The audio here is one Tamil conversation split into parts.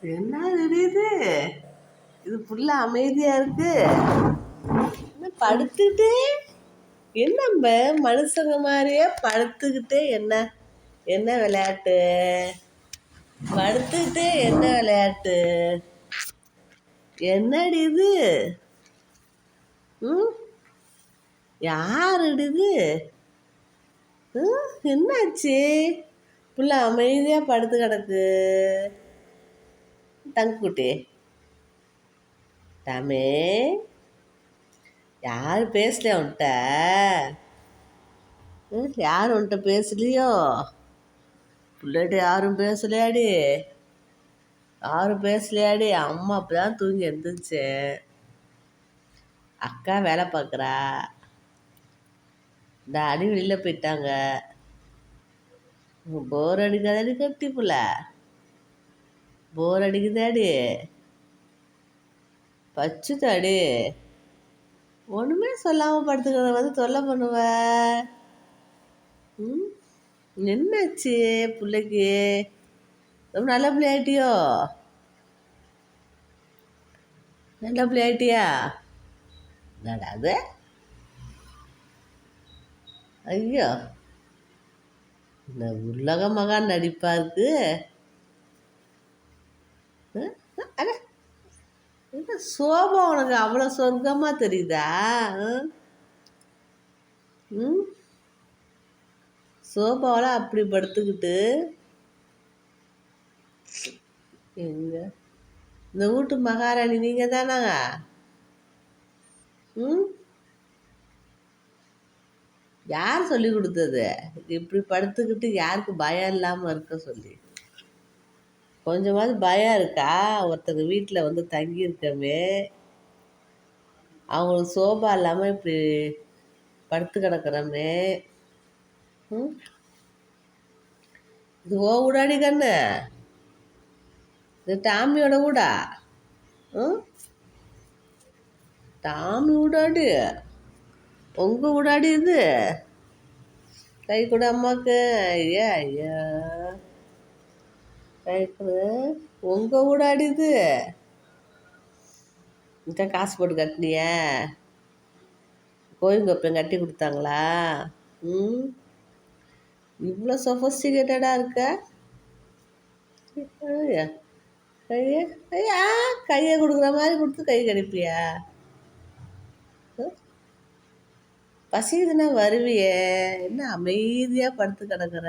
என்ன இது இது ஃபுல்லா அமைதியா இருக்கு. என்ன படுத்துக்கிட்டே என்ன மனுஷங்க மாதிரியே படுத்துக்கிட்டே என்ன என்ன விளையாட்டு? படுத்துக்கிட்டே என்ன விளையாட்டு? என்னடி இது? ம் யாரு இது? என்னாச்சு? புள்ள அமைதியா படுத்து கிடக்கு. தங்குக்குட்டி டாமே யார் பேசலையா உன்கிட்ட? யார் உன்கிட்ட பேசலையோ? பிள்ளைகிட்ட யாரும் பேசலையாடி? யாரும் பேசலையாடி? அம்மா அப்பதான் தூங்கி எழுந்துருச்சேன். அக்கா வேலை பார்க்குறா. இந்த அடி வெளியில் போயிட்டாங்க. போர் அடிக்காதாடி கட்டி புள்ள? போர் அடிக்குதாடி? பச்சுதாடி? ஒன்றுமே சொல்லாமல் படுத்துக்கிறத வந்து தொல்லை பண்ணுவ. என்னாச்சு பிள்ளைக்கு? ரொம்ப நல்ல பிள்ளை ஆயிட்டியோ? நல்ல பிள்ளை ஆயிட்டியா? நடாது. ஐயோ, இந்த உலக மகான் நடிப்பா இருக்கு. அட, இந்த சோபா உனக்கு அவ்வளோ சொர்க்கமா தெரியுதா? சோபாவில் அப்படி படுத்துக்கிட்டு எங்க இந்த வீட்டு மகாராணி நீங்க தானாங்க? யார் சொல்லி கொடுத்தது இப்படி படுத்துக்கிட்டு? யாருக்கு பயம் இல்லாமல் இருக்க சொல்லி? கொஞ்சமாவது பயம் இருக்கா? ஒருத்தங்க வீட்டில் வந்து தங்கியிருக்கமே, அவங்களுக்கு சோபா இல்லாமல் இப்படி படுத்து கிடக்குறோமே. இது ஓ ஊடாடி கண்ணு? இது டாமியோட ஊடா? டாமி ஊடாடி? உங்க ஊடாடி இது? கை கூட அம்மாவுக்கு. ஐயா ஐயா, கை கொடு. உங்க ஊடாடி இது? காசு போட்டு கட்டினிய? கோயிங்கப்பன் கட்டி கொடுத்தாங்களா? இவ்வளோ சொஃபஸ்டிகேட்டடாக இருக்க? கையை கொடுக்குற மாதிரி கொடுத்து கை கடிப்பியா? பசிக்குதுன்னா வருவியே, என்ன அமைதியாக படுத்து கிடக்குற?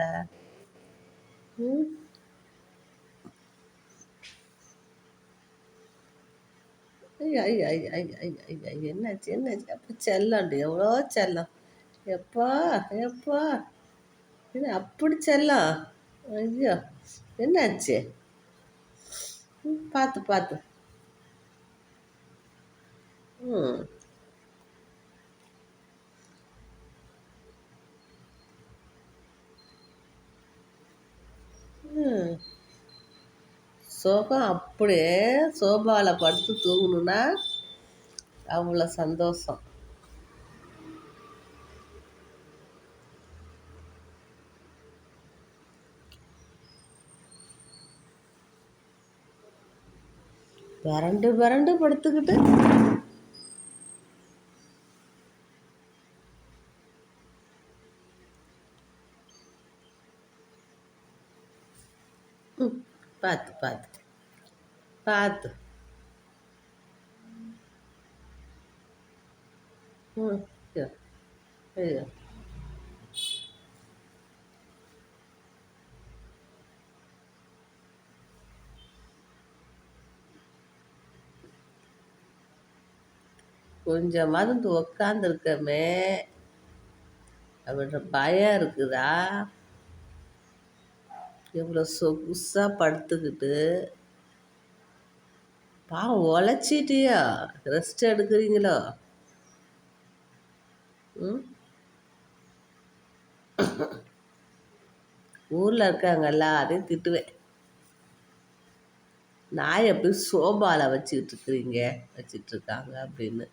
ஐயா ஐயா ஐயா ஐயா ஐயா ஐயா, என்னாச்சு என்னாச்சு? அப்போ செல்லம்ண்டு எவ்வளோ செல்லம். எப்பா எப்பா, என்ன அப்படி செல்லம்? ஐயோ, என்னாச்சு? பார்த்து பார்த்து. சோகம் அப்படியே சோபாவில் படுத்து தூங்கணுன்னா அவ்வளோ சந்தோஷம். பரண்டு பரண்டு படுத்துக்கிட்டு பார்த்து பார்த்து பார்த்து. ஐயோ, கொஞ்சமாவது உக்காந்துருக்கமே அப்படின்ற பயம் இருக்குதா? எவ்வளோ சொகுசாக படுத்துக்கிட்டு பாவம் உழைச்சிட்டியோ? ரெஸ்ட் எடுக்கிறீங்களோ? ஊரில் இருக்காங்கல்ல, அதையும் திட்டுவேன். நாயை எப்படி சோபாவில் வச்சிட்ருக்காங்க அப்படின்னு.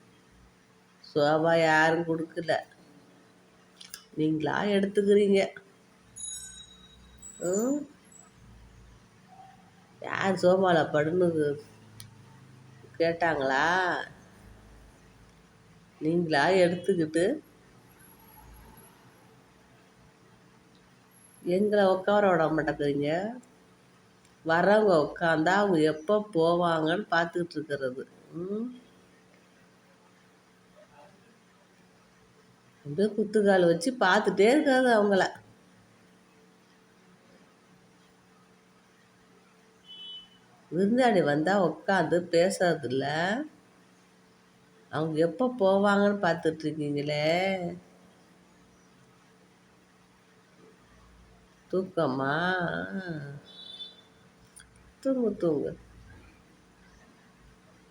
சோபா யாரும் கொடுக்கல, நீங்களா எடுத்துக்கிறீங்க. யார் சோமால படுன்னு கேட்டாங்களா? நீங்களா எடுத்துக்கிட்டு எங்களை உட்கார விட மாட்டேங்கிறீங்க. வரவங்க உட்காந்தா அவங்க எப்போ போவாங்கன்னு பார்த்துக்கிட்டு இருக்கிறது. ம் அப்படியே குத்துக்கால் வச்சு பார்த்துட்டே இருக்காது அவங்கள. விருந்தாடி வந்தால் உட்காந்து பேசுறதில்ல, அவங்க எப்போ போவாங்கன்னு பார்த்துட்ருக்கீங்களே. தூக்கமா? தூங்கு தூங்கு.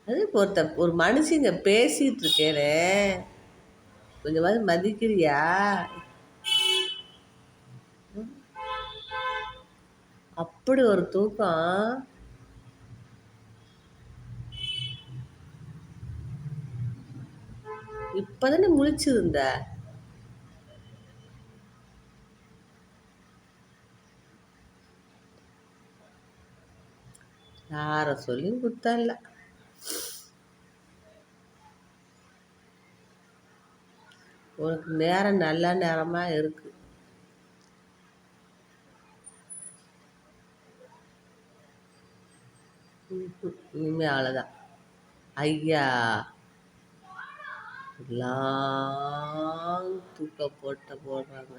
அது ஒரு மனுஷங்க பேசிகிட்டு இருக்கேனே, கொஞ்சமாவது மதிக்கிறியா? அப்படி ஒரு தூக்கம். இப்பதானே முழிச்சிருந்த. யார சொல்லியும் குத்தம் இல்லை. உனக்கு நேரம் நல்ல நேரமா இருக்கு. இனிமே அவ்வளோதான். ஐயா எல்லாம் தூக்க போடுறாங்க.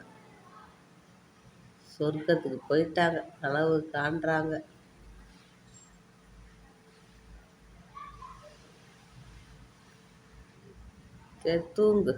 சொர்க்கத்துக்கு போயிட்டாங்க, கனவு காண்றாங்க. சரி தூங்கு.